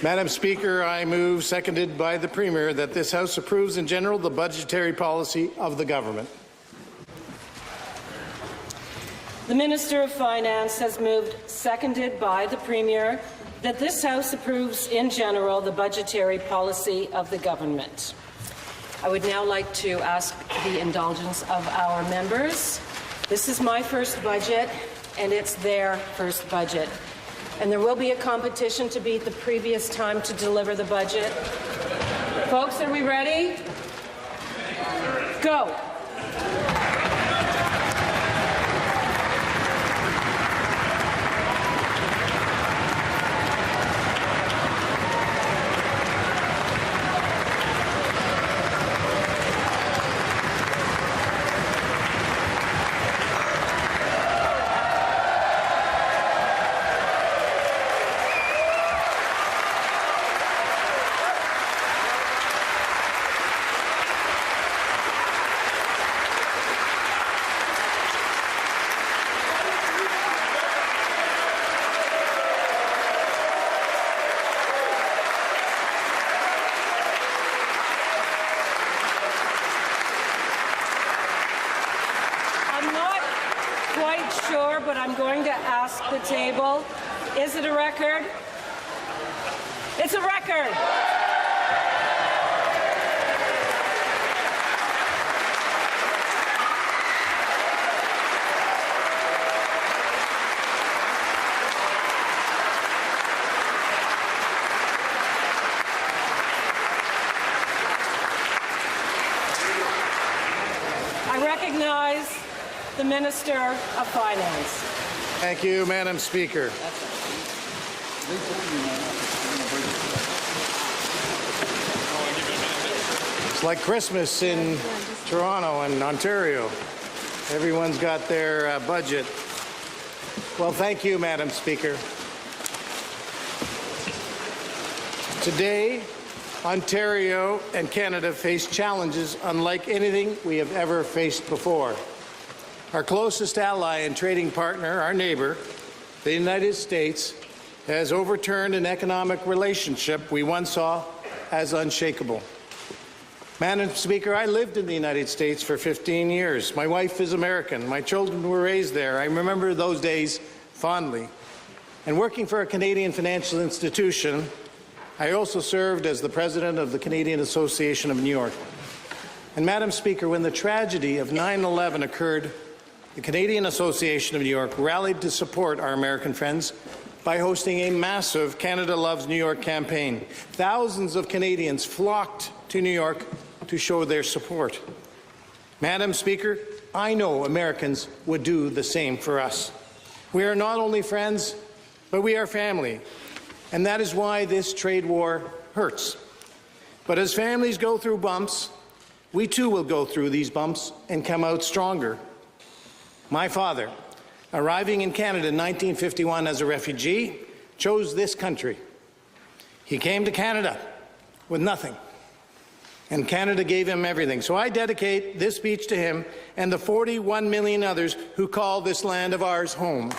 Madam Speaker, I move, seconded by the Premier, that this House approves in general the budgetary policy of the government. The Minister of Finance has moved, seconded by the Premier, that this House approves in general the budgetary policy of the government. I would now like to ask the indulgence of our members. This is my first budget, and it's their first budget. And there will be a competition to beat the previous time to deliver the budget. Folks, are we ready? Go. But I'm going to ask the table, is it a record? It's a record. I recognize the Minister of Finance. Thank you, Madam Speaker. It's like Christmas in Toronto and Ontario. Everyone's got their budget. Well, thank you, Madam Speaker. Today, Ontario and Canada face challenges unlike anything we have ever faced before. Our closest ally and trading partner, our neighbour, the United States, has overturned an economic relationship we once saw as unshakable. Madam Speaker, I lived in the United States for 15 years. My wife is American. My children were raised there. I remember those days fondly. And working for a Canadian financial institution, I also served as the president of the Canadian Association of New York. And Madam Speaker, when the tragedy of 9/11 occurred, the Canadian Association of New York rallied to support our American friends by hosting a massive Canada Loves New York campaign. Thousands of Canadians flocked to New York to show their support. Madam Speaker, I know Americans would do the same for us. We are not only friends, but we are family. And that is why this trade war hurts. But as families go through bumps, we too will go through these bumps and come out stronger. My father, arriving in Canada in 1951 as a refugee, chose this country. He came to Canada with nothing, and Canada gave him everything. So I dedicate this speech to him and the 41 million others who call this land of ours home.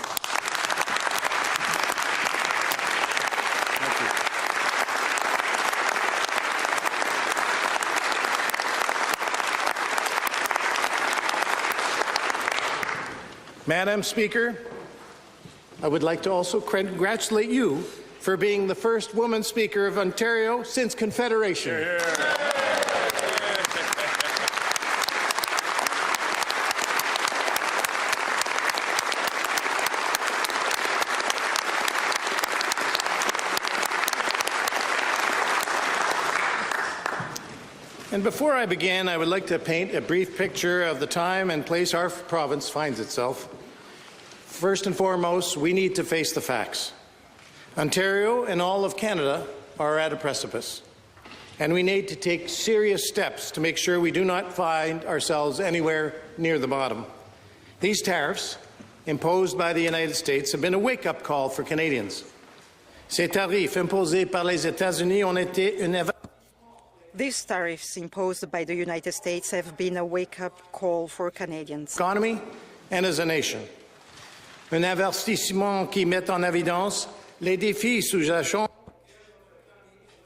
Madam Speaker, I would like to also congratulate you for being the first woman Speaker of Ontario since Confederation. And before I begin, I would like to paint a brief picture of the time and place our province finds itself. First and foremost, we need to face the facts. Ontario and all of Canada are at a precipice, and we need to take serious steps to make sure we do not find ourselves anywhere near the bottom. These tariffs, imposed by the United States, have been a wake-up call for Canadians. Ces tarifs imposés par les États-Unis ont été une These tariffs imposed by the United States have been a wake-up call for Canadians. Economy and as a nation. Un avertissement qui met en évidence les défis sous-jacents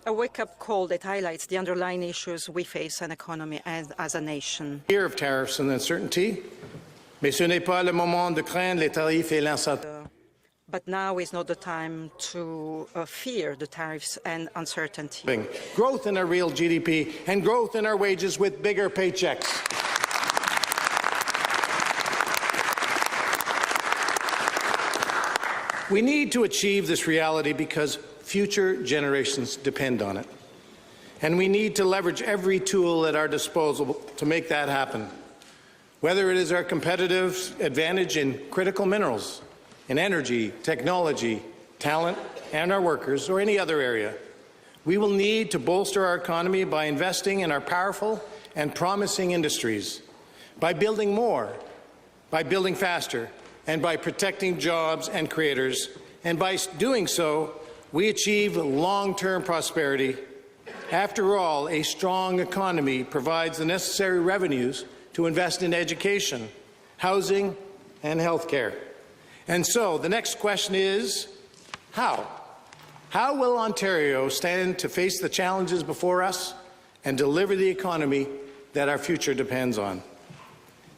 A wake-up call that highlights the underlying issues we face as an economy and as a nation. Fear of tariffs and uncertainty, mais ce n'est pas le moment de craindre les tarifs et l'incertitude. But now is not the time to fear the tariffs and uncertainty. Growth in our real GDP and growth in our wages with bigger paychecks. We need to achieve this reality because future generations depend on it. And we need to leverage every tool at our disposal to make that happen. Whether it is our competitive advantage in critical minerals, in energy, technology, talent, and our workers, or any other area, we will need to bolster our economy by investing in our powerful and promising industries, by building more, by building faster, and by protecting jobs and creators. And by doing so, we achieve long-term prosperity. After all, a strong economy provides the necessary revenues to invest in education, housing, and health care. And so the next question is, how? How will Ontario stand to face the challenges before us and deliver the economy that our future depends on?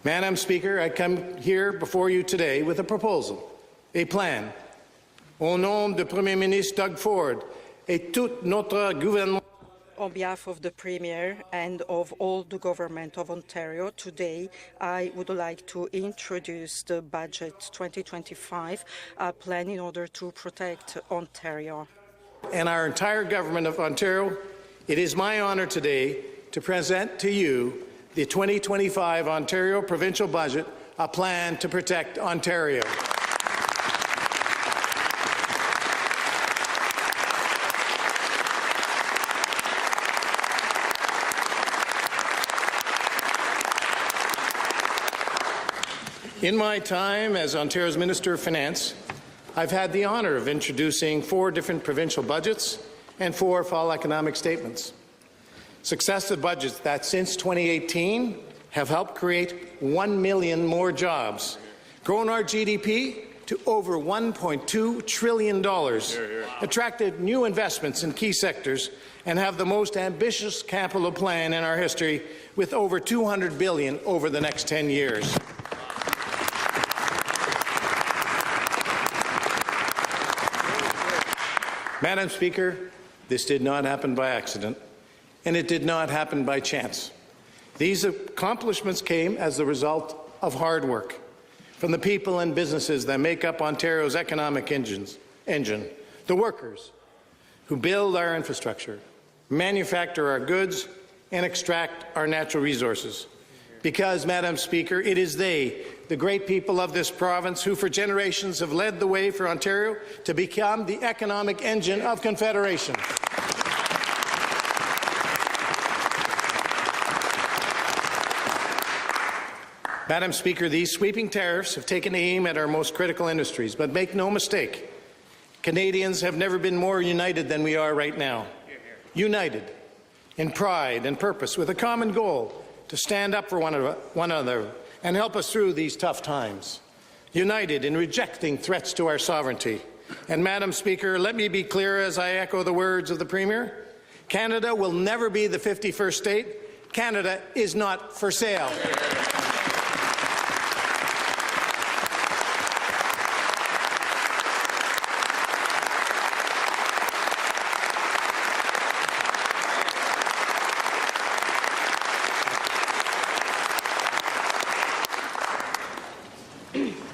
Madam Speaker, I come here before you today with a proposal, a plan. Au nom du Premier ministre Doug Ford et tout notre gouvernement. On behalf of the Premier and of all the Government of Ontario, today I would like to introduce the Budget 2025 plan in order to protect Ontario. And our entire Government of Ontario, it is my honour today to present to you the 2025 Ontario Provincial Budget, a plan to protect Ontario. In my time as Ontario's Minister of Finance, I've had the honour of introducing 4 different provincial budgets and 4 fall economic statements. Successive budgets that since 2018 have helped create 1 million more jobs, grown our GDP to over $1.2 trillion, attracted new investments in key sectors, and have the most ambitious capital plan in our history with over $200 billion over the next 10 years. Madam Speaker, this did not happen by accident, and it did not happen by chance. These accomplishments came as the result of hard work from the people and businesses that make up Ontario's economic engine, the workers who build our infrastructure, manufacture our goods, and extract our natural resources. Because, Madam Speaker, it is they, the great people of this province, who for generations have led the way for Ontario to become the economic engine of Confederation. Madam Speaker, these sweeping tariffs have taken aim at our most critical industries, but make no mistake, Canadians have never been more united than we are right now. United in pride and purpose with a common goal to stand up for one another and help us through these tough times. United in rejecting threats to our sovereignty. And, Madam Speaker, let me be clear as I echo the words of the Premier. Canada will never be the 51st state. Canada is not for sale.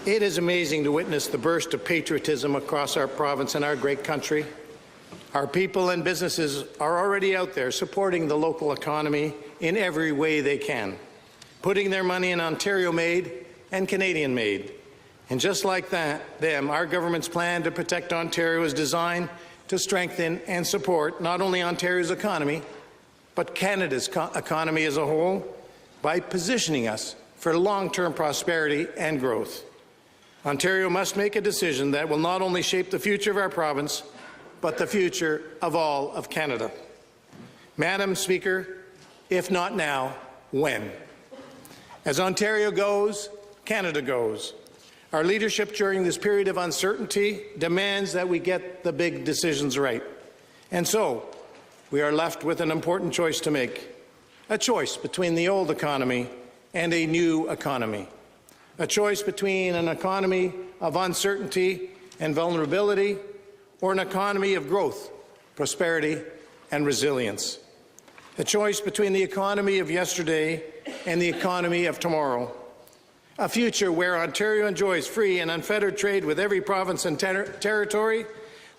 It is amazing to witness the burst of patriotism across our province and our great country. Our people and businesses are already out there supporting the local economy in every way they can, putting their money in Ontario-made and Canadian-made. And just like that, our government's plan to protect Ontario is designed to strengthen and support not only Ontario's economy, but Canada's economy as a whole by positioning us for long-term prosperity and growth. Ontario must make a decision that will not only shape the future of our province, but the future of all of Canada. Madam Speaker, if not now, when? As Ontario goes, Canada goes. Our leadership during this period of uncertainty demands that we get the big decisions right. And so, we are left with an important choice to make, a choice between the old economy and a new economy, a choice between an economy of uncertainty and vulnerability or an economy of growth, prosperity and resilience, a choice between the economy of yesterday and the economy of tomorrow, a future where Ontario enjoys free and unfettered trade with every province and territory,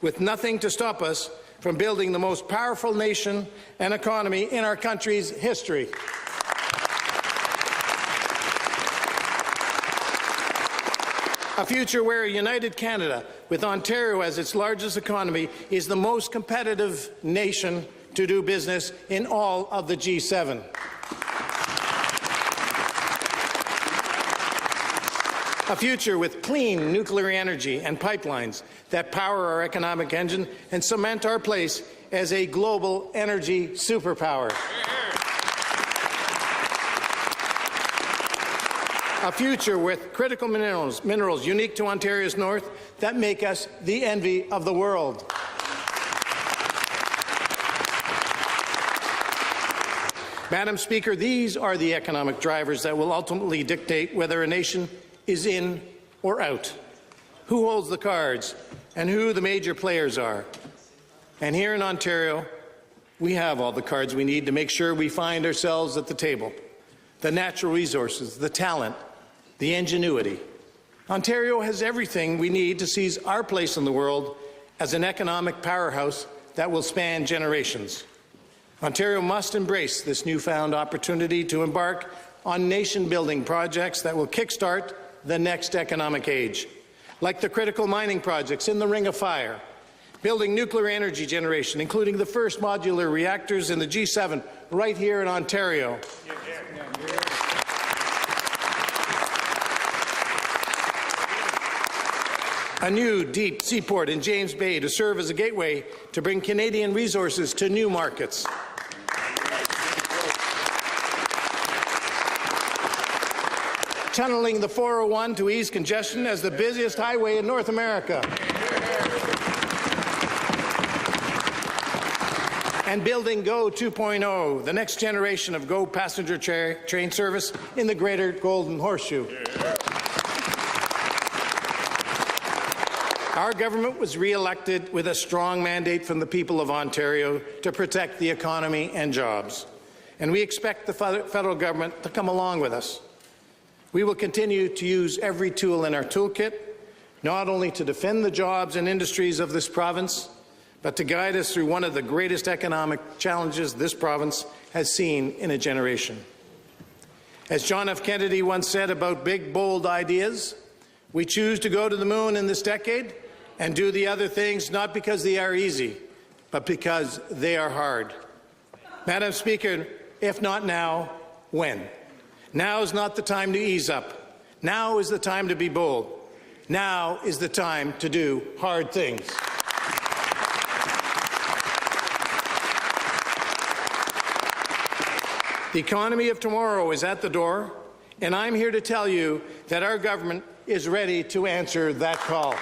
with nothing to stop us from building the most powerful nation and economy in our country's history. A future where a united Canada, with Ontario as its largest economy, is the most competitive nation to do business in all of the G7. A future with clean nuclear energy and pipelines that power our economic engine and cement our place as a global energy superpower. A future with critical minerals unique to Ontario's north that make us the envy of the world. Madam Speaker, these are the economic drivers that will ultimately dictate whether a nation is in or out, who holds the cards, and who the major players are. And here in Ontario, we have all the cards we need to make sure we find ourselves at the table. The natural resources, the talent, the ingenuity. Ontario has everything we need to seize our place in the world as an economic powerhouse that will span generations. Ontario must embrace this newfound opportunity to embark on nation-building projects that will kickstart the next economic age, like the critical mining projects in the Ring of Fire, building nuclear energy generation, including the first modular reactors in the G7 right here in Ontario. A new deep seaport in James Bay to serve as a gateway to bring Canadian resources to new markets. Tunneling the 401 to ease congestion as the busiest highway in North America. And building GO 2.0, the next generation of GO passenger train service in the Greater Golden Horseshoe. Our government was re-elected with a strong mandate from the people of Ontario to protect the economy and jobs. And we expect the federal government to come along with us. We will continue to use every tool in our toolkit, not only to defend the jobs and industries of this province, but to guide us through one of the greatest economic challenges this province has seen in a generation. As John F. Kennedy once said about big, bold ideas, we choose to go to the moon in this decade and do the other things not because they are easy, but because they are hard. Madam Speaker, if not now, when? Now is not the time to ease up. Now is the time to be bold. Now is the time to do hard things. The economy of tomorrow is at the door, and I'm here to tell you that our government is ready to answer that call.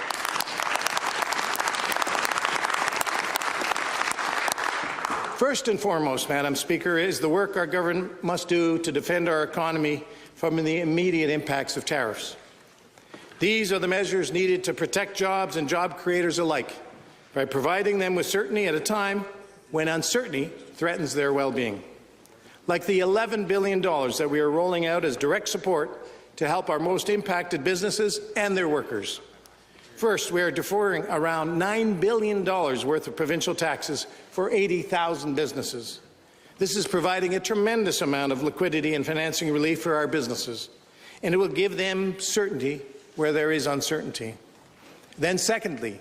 First and foremost, Madam Speaker, is the work our government must do to defend our economy from the immediate impacts of tariffs. These are the measures needed to protect jobs and job creators alike by providing them with certainty at a time when uncertainty threatens their well-being. Like the $11 billion that we are rolling out as direct support to help our most impacted businesses and their workers. First, we are deferring around $9 billion worth of provincial taxes for 80,000 businesses. This is providing a tremendous amount of liquidity and financing relief for our businesses, and it will give them certainty where there is uncertainty. Then secondly,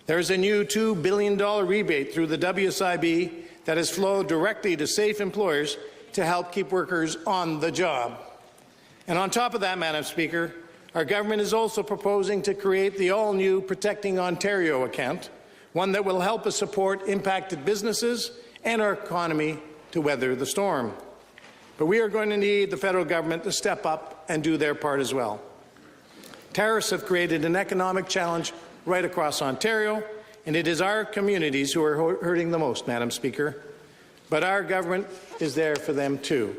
there is a new $2 billion rebate through the WSIB that has flowed directly to safe employers to help keep workers on the job. And on top of that, Madam Speaker, our government is also proposing to create the all-new Protecting Ontario account, one that will help us support impacted businesses and our economy to weather the storm. But we are going to need the federal government to step up and do their part as well. Tariffs have created an economic challenge right across Ontario, and it is our communities who are hurting the most, Madam Speaker. but our government is there for them too.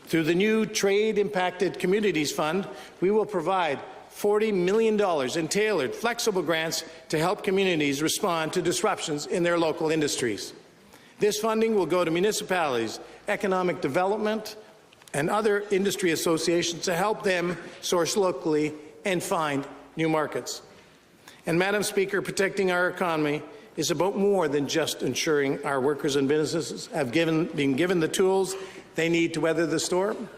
Through the new Trade Impacted Communities Fund, we will provide $40 million in tailored, flexible grants to help communities respond to disruptions in their local industries. This funding will go to municipalities, economic development, and other industry associations to help them source locally and find new markets. And, Madam Speaker, protecting our economy is about more than just ensuring our workers and businesses have been given the tools they need to weather the storm.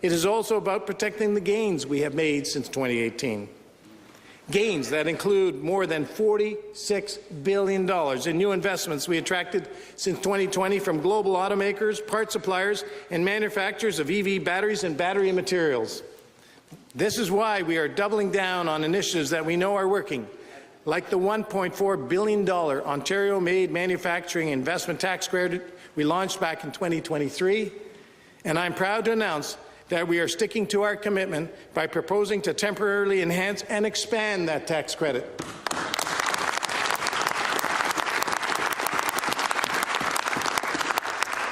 It is also about protecting the gains we have made since 2018. Gains that include more than $46 billion in new investments we attracted since 2020 from global automakers, part suppliers, and manufacturers of EV batteries and battery materials. This is why we are doubling down on initiatives that we know are working, like the $1.4 billion Ontario-made manufacturing investment tax credit we launched back in 2023. And I'm proud to announce that we are sticking to our commitment by proposing to temporarily enhance and expand that tax credit.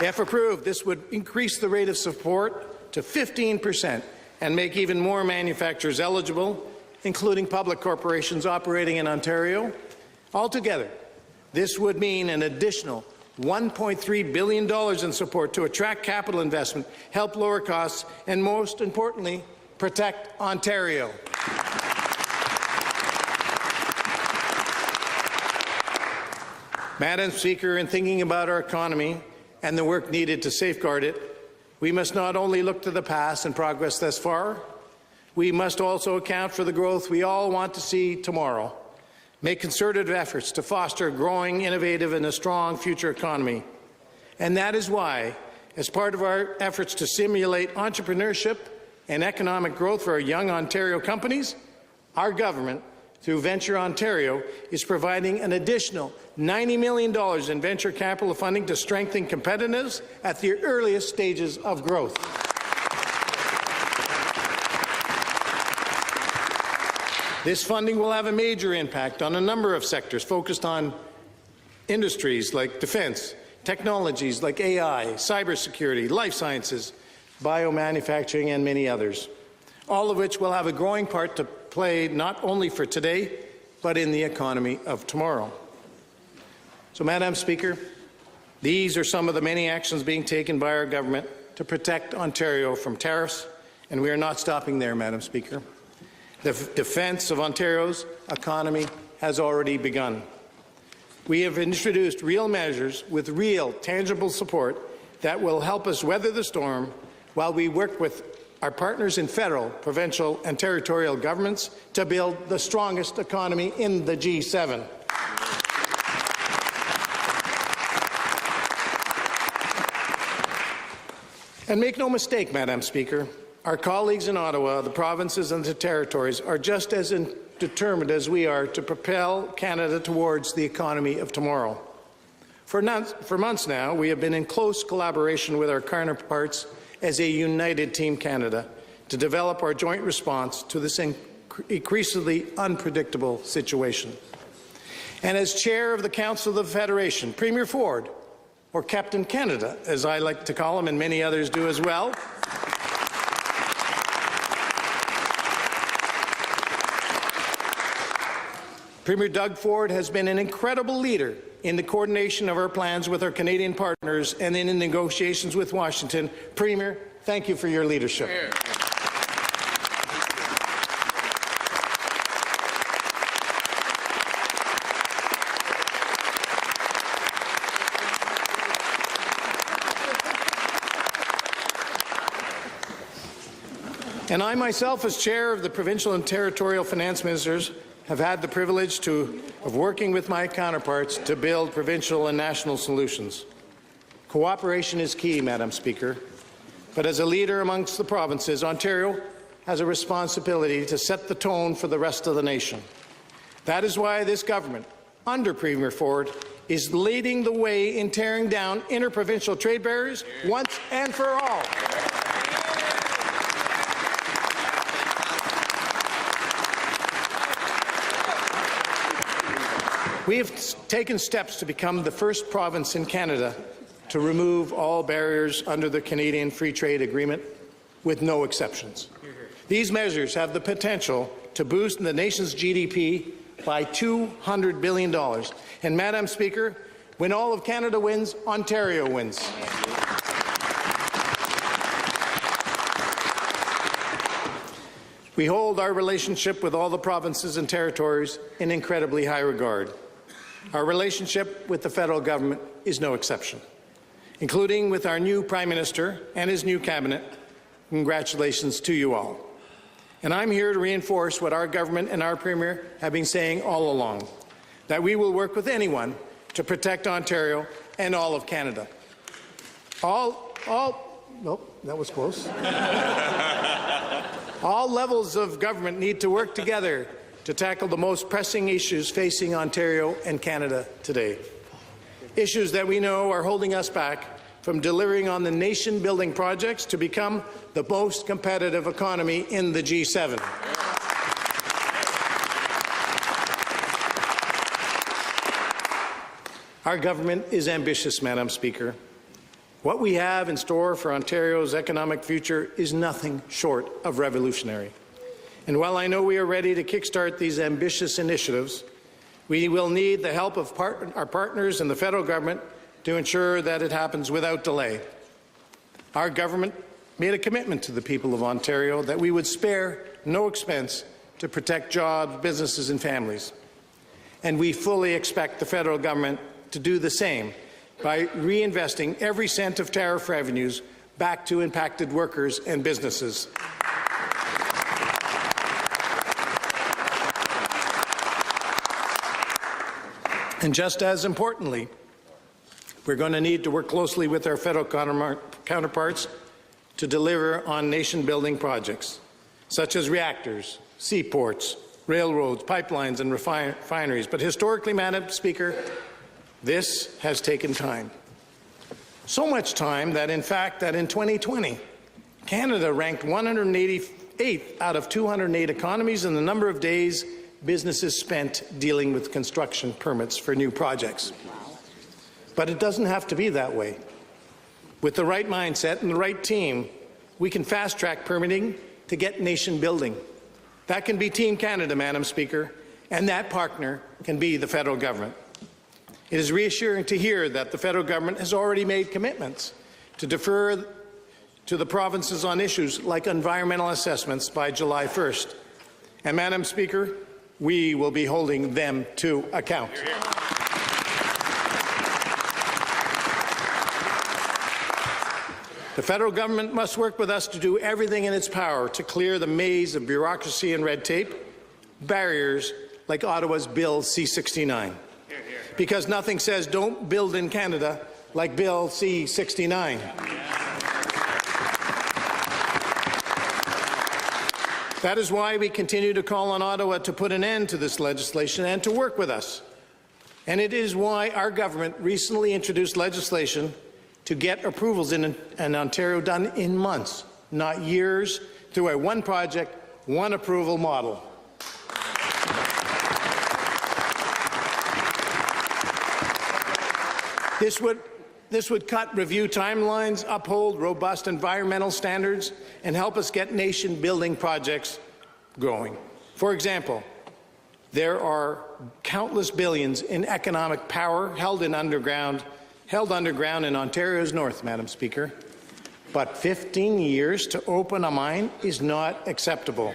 If approved, this would increase the rate of support to 15% and make even more manufacturers eligible, including public corporations operating in Ontario. Altogether, this would mean an additional $1.3 billion in support to attract capital investment, help lower costs, and most importantly, protect Ontario. Madam Speaker, in thinking about our economy and the work needed to safeguard it, we must not only look to the past and progress thus far, we must also account for the growth we all want to see tomorrow. Make concerted efforts to foster a growing, innovative, and a strong future economy. And that is why, as part of our efforts to stimulate entrepreneurship and economic growth for our young Ontario companies, our government, through Venture Ontario, is providing an additional $90 million in venture capital funding to strengthen competitiveness at the earliest stages of growth. This funding will have a major impact on a number of sectors focused on industries like defence, technologies like AI, cybersecurity, life sciences, biomanufacturing, and many others, all of which will have a growing part to play not only for today, but in the economy of tomorrow. So, Madam Speaker, these are some of the many actions being taken by our government to protect Ontario from tariffs, and we are not stopping there, Madam Speaker. The defence of Ontario's economy has already begun. We have introduced real measures with real, tangible support that will help us weather the storm while we work with our partners in federal, provincial, and territorial governments to build the strongest economy in the G7. And make no mistake, Madam Speaker, our colleagues in Ottawa, the provinces and the territories are just as determined as we are to propel Canada towards the economy of tomorrow. For months now, we have been in close collaboration with our counterparts as a united Team Canada to develop our joint response to this increasingly unpredictable situation. And as Chair of the Council of the Federation, Premier Ford, or Captain Canada, as I like to call him and many others do as well, Premier Doug Ford has been an incredible leader in the coordination of our plans with our Canadian partners and in the negotiations with Washington. Premier, thank you for your leadership. And I myself, as Chair of the Provincial and Territorial Finance Ministers, have had the privilege of working with my counterparts to build provincial and national solutions. Cooperation is key, Madam Speaker, but as a leader amongst the provinces, Ontario has a responsibility to set the tone for the rest of the nation. That is why this government, under Premier Ford, is leading the way in tearing down interprovincial trade barriers once and for all. We have taken steps to become the first province in Canada to remove all barriers under the Canadian Free Trade Agreement, with no exceptions. These measures have the potential to boost the nation's GDP by $200 billion. And, Madam Speaker, when all of Canada wins, Ontario wins. We hold our relationship with all the provinces and territories in incredibly high regard. Our relationship with the federal government is no exception, including with our new Prime Minister and his new cabinet. Congratulations to you all. And I'm here to reinforce what our government and our Premier have been saying all along, that we will work with anyone to protect Ontario and all of Canada. Nope, that was close. All levels of government need to work together to tackle the most pressing issues facing Ontario and Canada today. Issues that we know are holding us back from delivering on the nation-building projects to become the most competitive economy in the G7. Our government is ambitious, Madam Speaker. What we have in store for Ontario's economic future is nothing short of revolutionary. And while I know we are ready to kickstart these ambitious initiatives, we will need the help of our partners in the federal government to ensure that it happens without delay. Our government made a commitment to the people of Ontario that we would spare no expense to protect jobs, businesses and families. And we fully expect the federal government to do the same by reinvesting every cent of tariff revenues back to impacted workers and businesses. And just as importantly, we're going to need to work closely with our federal counterparts to deliver on nation-building projects, such as reactors, seaports, railroads, pipelines and refineries. But historically, Madam Speaker, this has taken time. So much time that, in fact, that in 2020, Canada ranked 188th out of 208 economies in the number of days businesses spent dealing with construction permits for new projects. But it doesn't have to be that way. With the right mindset and the right team, we can fast-track permitting to get nation building. That can be Team Canada, Madam Speaker, and that partner can be the federal government. It is reassuring to hear that the federal government has already made commitments to defer to the provinces on issues like environmental assessments by July 1st. And, Madam Speaker, we will be holding them to account. The federal government must work with us to do everything in its power to clear the maze of bureaucracy and red tape, barriers like Ottawa's Bill C-69. Because nothing says don't build in Canada like Bill C-69. That is why we continue to call on Ottawa to put an end to this legislation and to work with us. And it is why our government recently introduced legislation to get approvals in Ontario done in months, not years, through a one project, one approval model. This would cut review timelines, uphold robust environmental standards, and help us get nation-building projects going. For example, there are countless billions in economic power held underground in Ontario's north, Madam Speaker. But 15 years to open a mine is not acceptable.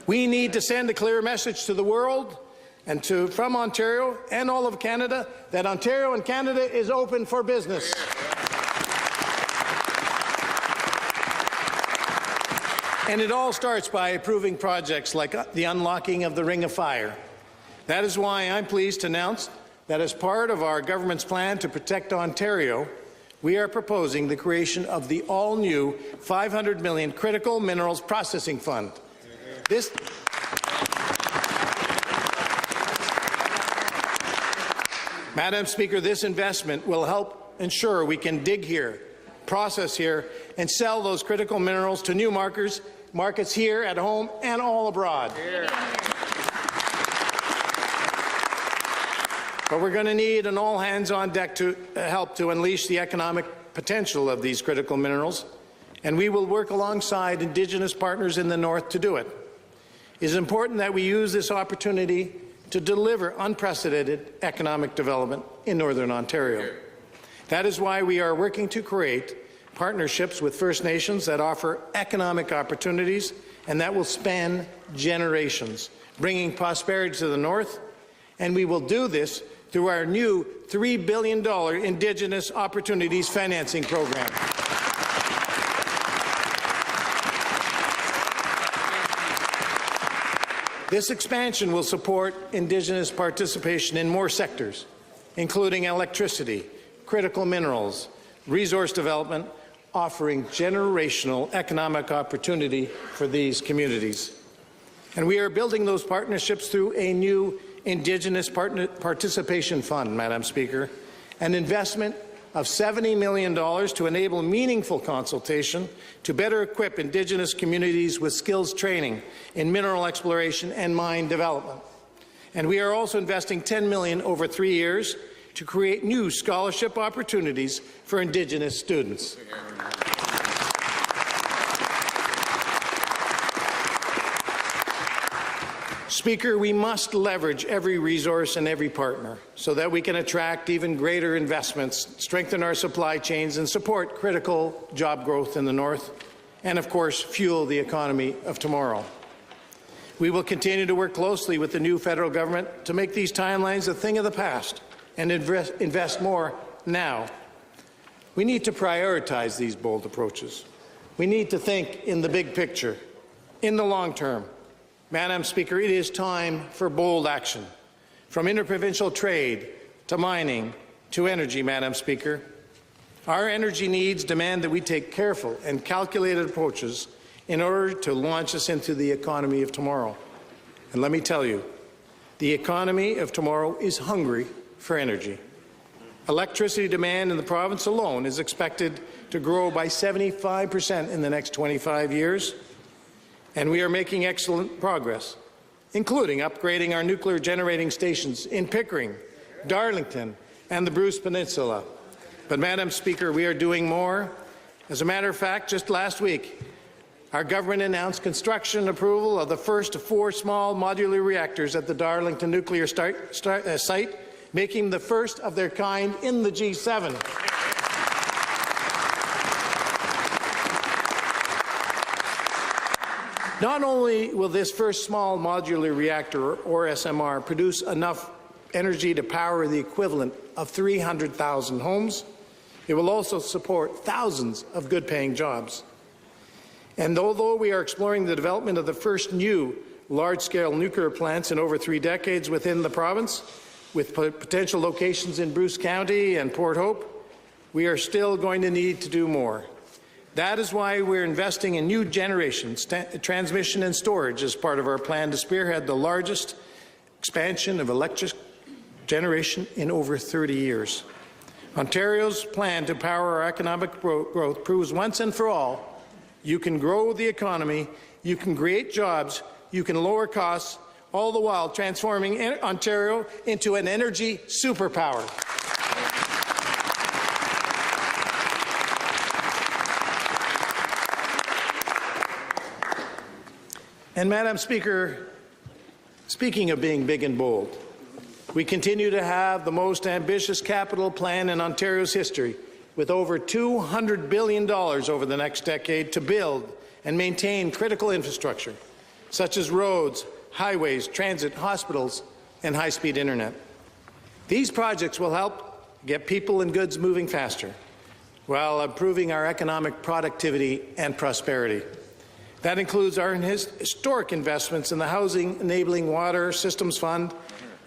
We need to send a clear message to the world and from Ontario and all of Canada that Ontario and Canada is open for business. And it all starts by approving projects like the unlocking of the Ring of Fire. That is why I'm pleased to announce that as part of our government's plan to protect Ontario, we are proposing the creation of the all-new $500 million Critical Minerals Processing Fund. Madam Speaker, this investment will help ensure we can dig here, process here, and sell those critical minerals to new markets here at home and all abroad. But we're going to need an all-hands-on-deck to help to unleash the economic potential of these critical minerals, and we will work alongside Indigenous partners in the North to do it. It is important that we use this opportunity to deliver unprecedented economic development in Northern Ontario. That is why we are working to create partnerships with First Nations that offer economic opportunities and that will span generations, bringing prosperity to the North, and we will do this through our new $3 billion Indigenous Opportunities Financing Program. This expansion will support Indigenous participation in more sectors, including electricity, critical minerals, resource development, offering generational economic opportunity for these communities. And we are building those partnerships through a new Indigenous Participation Fund, Madam Speaker, an investment of $70 million to enable meaningful consultation to better equip Indigenous communities with skills training in mineral exploration and mine development. And we are also investing $10 million over 3 years to create new scholarship opportunities for Indigenous students. Speaker, we must leverage every resource and every partner so that we can attract even greater investments, strengthen our supply chains, and support critical job growth in the North, and, of course, fuel the economy of tomorrow. We will continue to work closely with the new federal government to make these timelines a thing of the past and invest more now. We need to prioritize these bold approaches. We need to think in the big picture, in the long term. Madam Speaker, it is time for bold action, from interprovincial trade to mining to energy, Madam Speaker. Our energy needs demand that we take careful and calculated approaches in order to launch us into the economy of tomorrow. And let me tell you, the economy of tomorrow is hungry for energy. Electricity demand in the province alone is expected to grow by 75% in the next 25 years. And we are making excellent progress, including upgrading our nuclear generating stations in Pickering, Darlington, and the Bruce Peninsula. But, Madam Speaker, we are doing more. As a matter of fact, just last week, our government announced construction approval of the first of 4 small modular reactors at the Darlington nuclear site, making the first of their kind in the G7. Not only will this first small modular reactor, or SMR, produce enough energy to power the equivalent of 300,000 homes, it will also support thousands of good-paying jobs. And although we are exploring the development of the first new large-scale nuclear plants in over 3 decades within the province, with potential locations in Bruce County and Port Hope, we are still going to need to do more. That is why we're investing in new generation transmission and storage as part of our plan to spearhead the largest expansion of electric generation in over 30 years. Ontario's plan to power our economic growth proves once and for all you can grow the economy, you can create jobs, you can lower costs, all the while transforming Ontario into an energy superpower. And, Madam Speaker, speaking of being big and bold, we continue to have the most ambitious capital plan in Ontario's history, with over $200 billion over the next decade to build and maintain critical infrastructure, such as roads, highways, transit, hospitals, and high-speed internet. These projects will help get people and goods moving faster, while improving our economic productivity and prosperity. That includes our historic investments in the Housing Enabling Water Systems Fund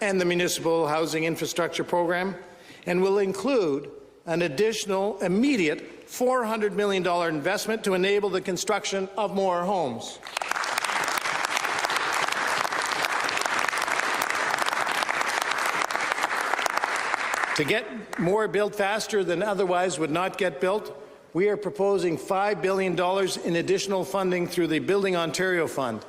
and the Municipal Housing Infrastructure Program, and will include an additional immediate $400 million investment to enable the construction of more homes. To get more built faster than otherwise would not get built, we are proposing $5 billion in additional funding through the Building Ontario Fund.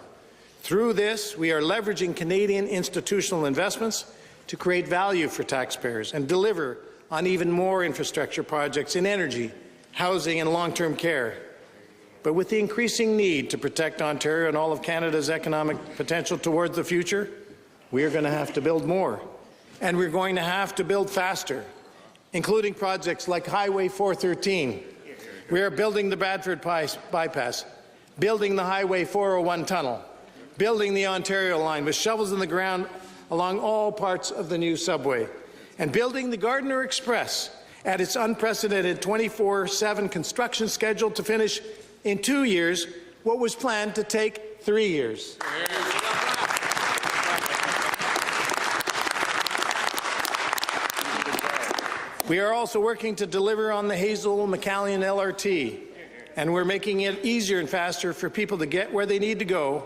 Through this, we are leveraging Canadian institutional investments to create value for taxpayers and deliver on even more infrastructure projects in energy, housing and long-term care. But with the increasing need to protect Ontario and all of Canada's economic potential towards the future, we are going to have to build more. And we're going to have to build faster, including projects like Highway 413. We are building the Bradford bypass, building the Highway 401 tunnel, building the Ontario line with shovels in the ground along all parts of the new subway, and building the Gardiner Express at its unprecedented 24/7 construction schedule to finish in 2 years what was planned to take 3 years. We are also working to deliver on the Hazel-McCallion LRT, and we're making it easier and faster for people to get where they need to go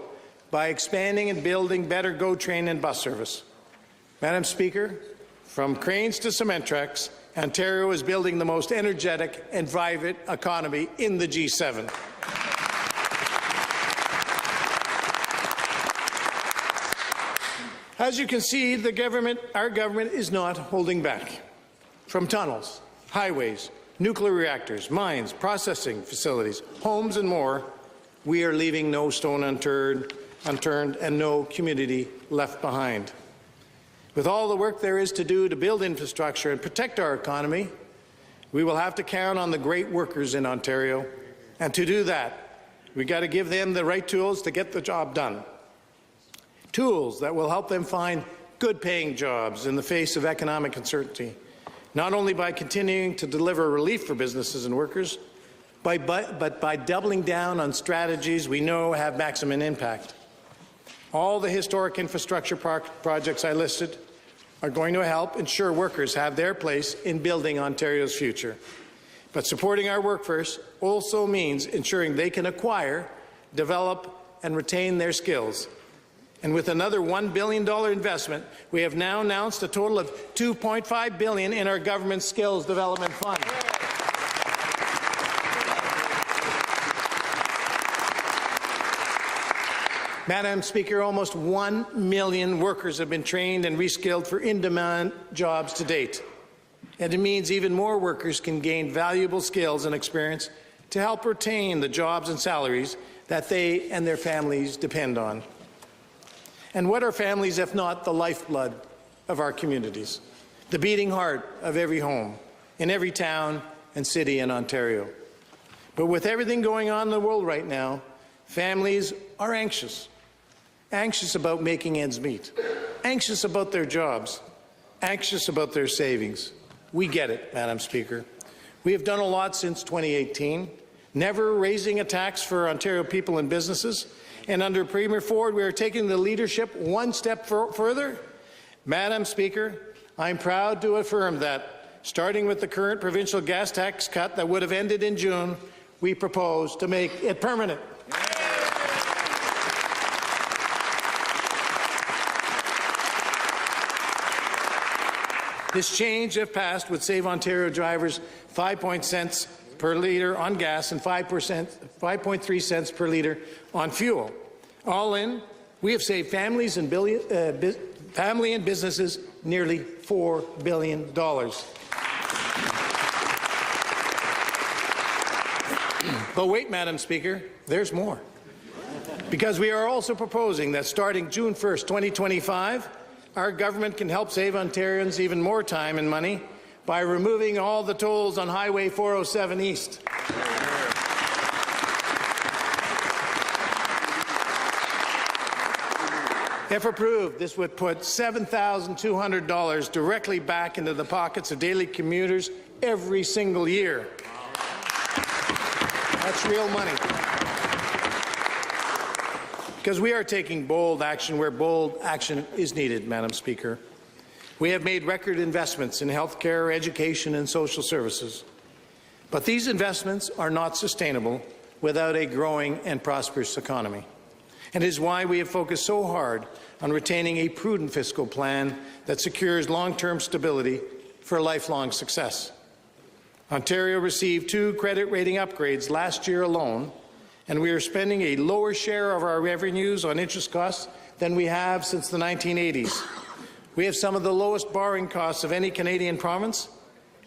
by expanding and building better GO train and bus service. Madam Speaker, from cranes to cement trucks, Ontario is building the most energetic and vibrant economy in the G7. As you can see, our government is not holding back. From tunnels, highways, nuclear reactors, mines, processing facilities, homes and more, we are leaving no stone unturned and no community left behind. With all the work there is to do to build infrastructure and protect our economy, we will have to count on the great workers in Ontario. And to do that, we've got to give them the right tools to get the job done. Tools that will help them find good-paying jobs in the face of economic uncertainty, not only by continuing to deliver relief for businesses and workers, but by doubling down on strategies we know have maximum impact. All the historic infrastructure projects I listed are going to help ensure workers have their place in building Ontario's future. But supporting our workforce also means ensuring they can acquire, develop, and retain their skills. And with another $1 billion investment, we have now announced a total of $2.5 billion in our government skills development fund. Madam Speaker, almost 1 million workers have been trained and reskilled for in-demand jobs to date. And it means even more workers can gain valuable skills and experience to help retain the jobs and salaries that they and their families depend on. And what are families if not the lifeblood of our communities, the beating heart of every home, in every town and city in Ontario? But with everything going on in the world right now, families are anxious about making ends meet, anxious about their jobs, anxious about their savings. We get it, Madam Speaker. We have done a lot since 2018, never raising a tax for Ontario people and businesses, and under Premier Ford, we are taking the leadership one step further. Madam Speaker, I'm proud to affirm that, starting with the current provincial gas tax cut that would have ended in June, we propose to make it permanent. This change, if passed, would save Ontario drivers 5 cents per litre on gas and 5.3 cents per litre on fuel. All in, we have saved families and family and businesses nearly $4 billion. But wait, Madam Speaker, there's more. Because we are also proposing that starting June 1st, 2025, our government can help save Ontarians even more time and money by removing all the tolls on Highway 407 East. If approved, this would put $7,200 directly back into the pockets of daily commuters every single year. That's real money. Because we are taking bold action where bold action is needed, Madam Speaker. We have made record investments in health care, education and social services. But these investments are not sustainable without a growing and prosperous economy. And it is why we have focused so hard on retaining a prudent fiscal plan that secures long-term stability for lifelong success. Ontario received 2 credit rating upgrades last year alone, and we are spending a lower share of our revenues on interest costs than we have since the 1980s. We have some of the lowest borrowing costs of any Canadian province,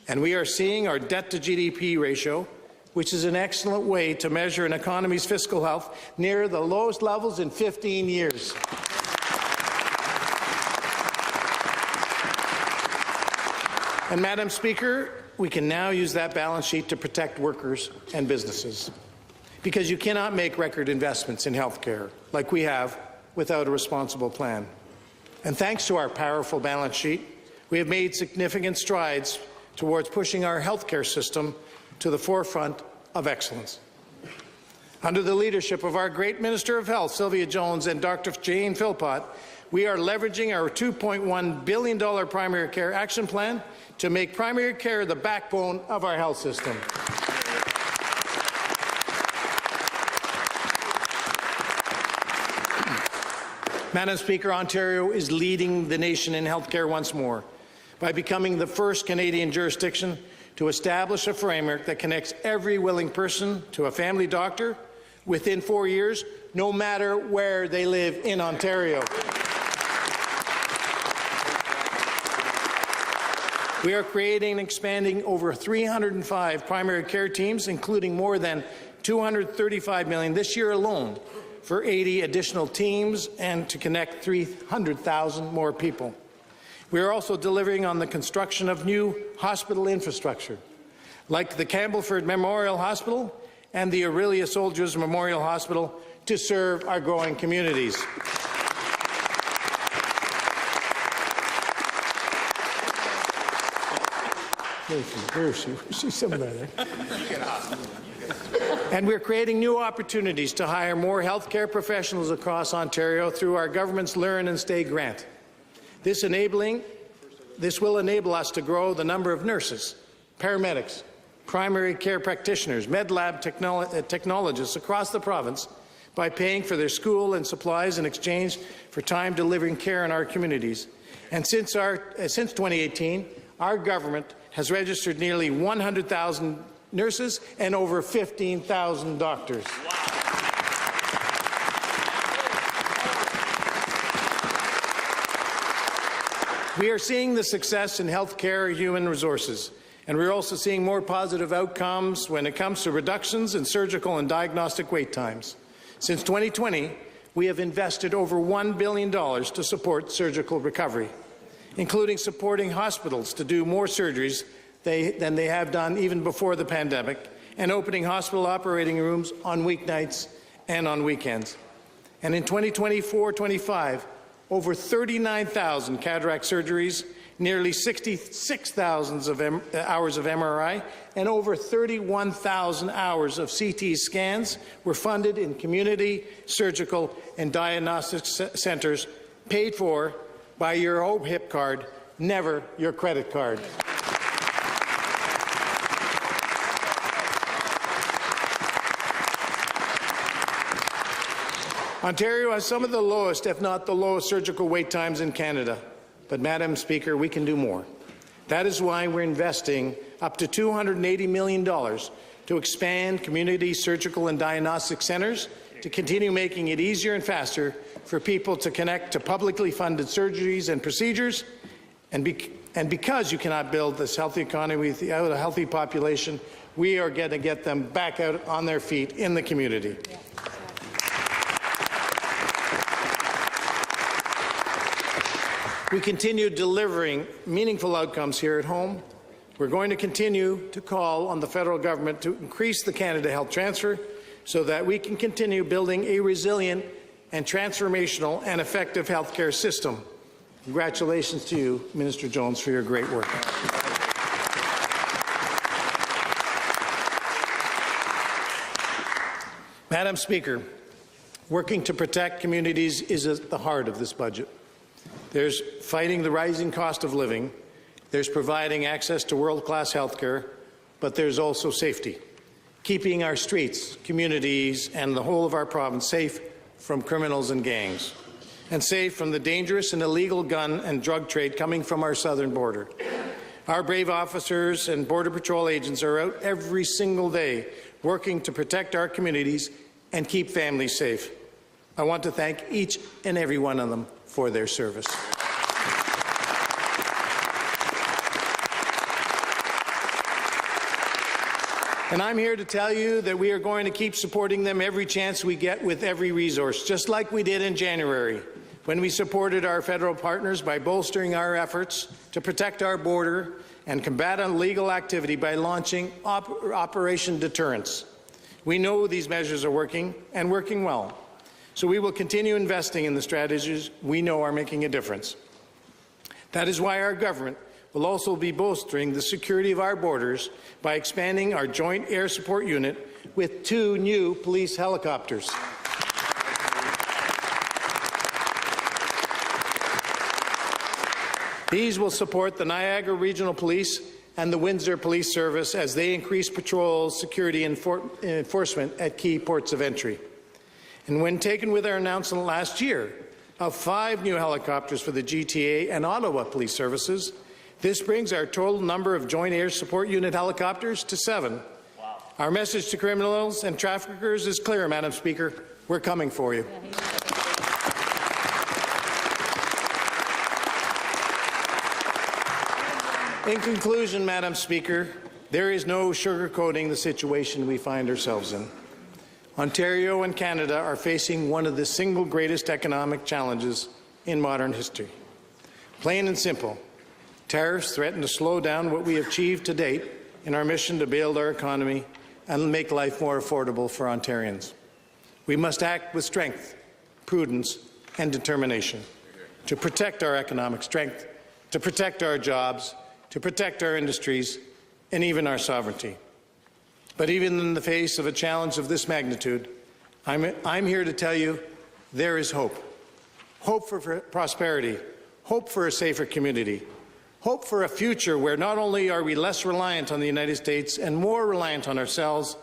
and we are seeing our debt-to-GDP ratio, which is an excellent way to measure an economy's fiscal health, near the lowest levels in 15 years. And, Madam Speaker, we can now use that balance sheet to protect workers and businesses, because you cannot make record investments in health care like we have without a responsible plan. And thanks to our powerful balance sheet, we have made significant strides towards pushing our health care system to the forefront of excellence. Under the leadership of our great Minister of Health, Sylvia Jones, and Dr. Jane Philpott, we are leveraging our $2.1 billion primary care action plan to make primary care the backbone of our health system. Madam Speaker, Ontario is leading the nation in health care once more by becoming the first Canadian jurisdiction to establish a framework that connects every willing person to a family doctor within 4 years, no matter where they live in Ontario. We are creating and expanding over 305 primary care teams, including more than $235 million this year alone for 80 additional teams and to connect 300,000 more people. We are also delivering on the construction of new hospital infrastructure, like the Campbellford Memorial Hospital and the Aurelia Soldiers Memorial Hospital, to serve our growing communities. Where is she? She's somewhere there. And we're creating new opportunities to hire more healthcare professionals across Ontario through our government's Learn and Stay grant. This will enable us to grow the number of nurses, paramedics, primary care practitioners, med lab technologists across the province by paying for their school and supplies in exchange for time delivering care in our communities. And since 2018, our government has registered nearly 100,000 nurses and over 15,000 doctors. We are seeing the success in healthcare human resources, and we're also seeing more positive outcomes when it comes to reductions in surgical and diagnostic wait times. Since 2020, we have invested over $1 billion to support surgical recovery, including supporting hospitals to do more surgeries than they have done even before the pandemic, and opening hospital operating rooms on weeknights and on weekends. And in 2024-25, over 39,000 cataract surgeries, nearly 66,000 hours of MRI, and over 31,000 hours of CT scans were funded in community, surgical, and diagnostic centres, paid for by your OHIP card, never your credit card. Ontario has some of the lowest, if not the lowest, surgical wait times in Canada. But, Madam Speaker, we can do more. That is why we're investing up to $280 million to expand community surgical and diagnostic centres, to continue making it easier and faster for people to connect to publicly funded surgeries and procedures. And because you cannot build this healthy economy without a healthy population, we are going to get them back out on their feet in the community. We continue delivering meaningful outcomes here at home. We're going to continue to call on the federal government to increase the Canada Health Transfer so that we can continue building a resilient and transformational and effective healthcare system. Congratulations to you, Minister Jones, for your great work. Madam Speaker, working to protect communities is at the heart of this budget. There's fighting the rising cost of living, there's providing access to world-class health care, but there's also safety, keeping our streets, communities, and the whole of our province safe from criminals and gangs, and safe from the dangerous and illegal gun and drug trade coming from our southern border. Our brave officers and Border Patrol agents are out every single day working to protect our communities and keep families safe. I want to thank each and every one of them for their service. And I'm here to tell you that we are going to keep supporting them every chance we get with every resource, just like we did in January, when we supported our federal partners by bolstering our efforts to protect our border and combat illegal activity by launching Operation Deterrence. We know these measures are working, and working well. So we will continue investing in the strategies we know are making a difference. That is why our government will also be bolstering the security of our borders by expanding our Joint Air Support Unit with 2 new police helicopters. These will support the Niagara Regional Police and the Windsor Police Service as they increase patrol, security and enforcement at key ports of entry. And when taken with our announcement last year of 5 new helicopters for the GTA and Ottawa Police Services, this brings our total number of Joint Air Support Unit helicopters to 7. Wow. Our message to criminals and traffickers is clear, Madam Speaker. We're coming for you. In conclusion, Madam Speaker, there is no sugarcoating the situation we find ourselves in. Ontario and Canada are facing one of the single greatest economic challenges in modern history. Plain and simple, tariffs threaten to slow down what we have achieved to date in our mission to build our economy and make life more affordable for Ontarians. We must act with strength, prudence, and determination to protect our economic strength, to protect our jobs, to protect our industries, and even our sovereignty. But even in the face of a challenge of this magnitude, I'm here to tell you there is hope. Hope for prosperity, hope for a safer community, hope for a future where not only are we less reliant on the United States and more reliant on ourselves,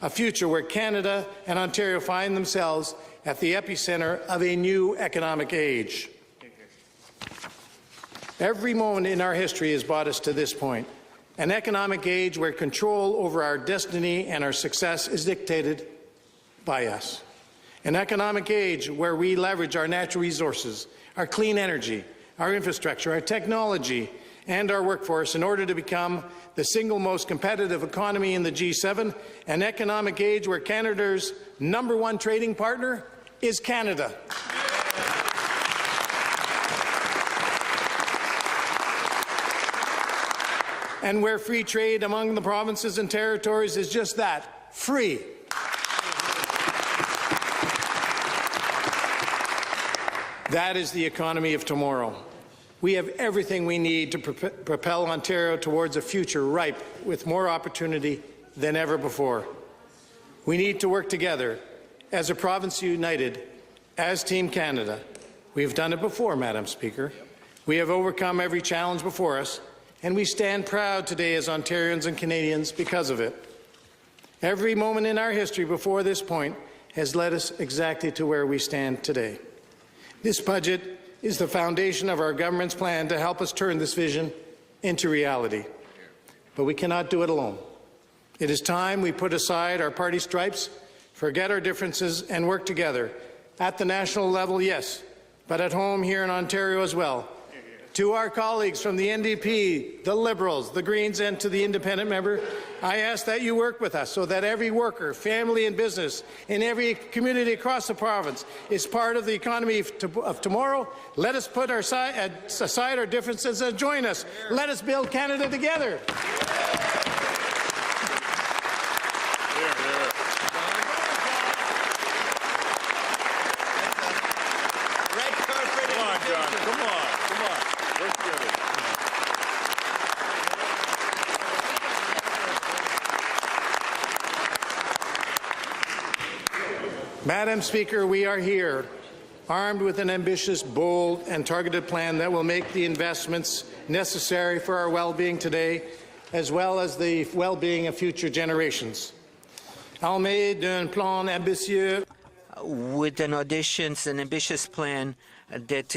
a future where Canada and Ontario find themselves at the epicenter of a new economic age. Every moment in our history has brought us to this point, an economic age where control over our destiny and our success is dictated by us. An economic age where we leverage our natural resources, our clean energy, our infrastructure, our technology, and our workforce in order to become the single most competitive economy in the G7, an economic age where Canada's #1 trading partner is Canada. And where free trade among the provinces and territories is just that, free. That is the economy of tomorrow. We have everything we need to propel Ontario towards a future ripe with more opportunity than ever before. We need to work together as a province united, as Team Canada. We have done it before, Madam Speaker. We have overcome every challenge before us, and we stand proud today as Ontarians and Canadians because of it. Every moment in our history before this point has led us exactly to where we stand today. This budget is the foundation of our government's plan to help us turn this vision into reality. But we cannot do it alone. It is time we put aside our party stripes, forget our differences, and work together. At the national level, yes, but at home here in Ontario as well. To our colleagues from the NDP, the Liberals, the Greens, and to the independent member, I ask that you work with us so that every worker, family and business in every community across the province is part of the economy of tomorrow. Let us put aside our differences and join us. Let us build Canada together. Madam Speaker, we are here, armed with an ambitious, bold and targeted plan that will make the investments necessary for our well-being today, as well as the well-being of future generations. Armé d'un plan ambitieux. With an ambitious plan that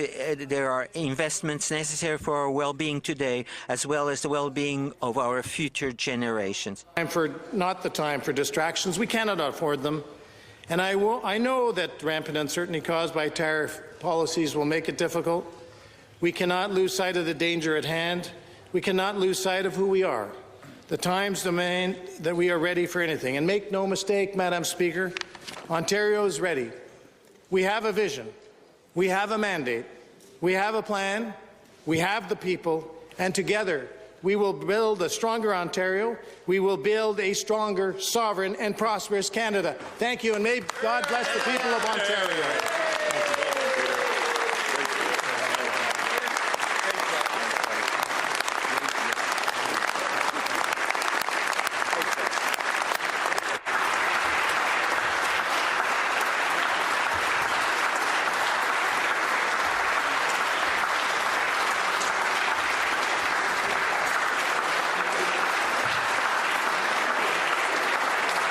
there are investments necessary for our well-being today, as well as the well-being of our future generations. Not the time for distractions. We cannot afford them. And I know that rampant uncertainty caused by tariff policies will make it difficult. We cannot lose sight of the danger at hand. We cannot lose sight of who we are. The times demand that we are ready for anything. And make no mistake, Madam Speaker, Ontario is ready. We have a vision. We have a mandate. We have a plan. We have the people. And together, we will build a stronger Ontario. We will build a stronger, sovereign, and prosperous Canada. Thank you, and may God bless the people of Ontario.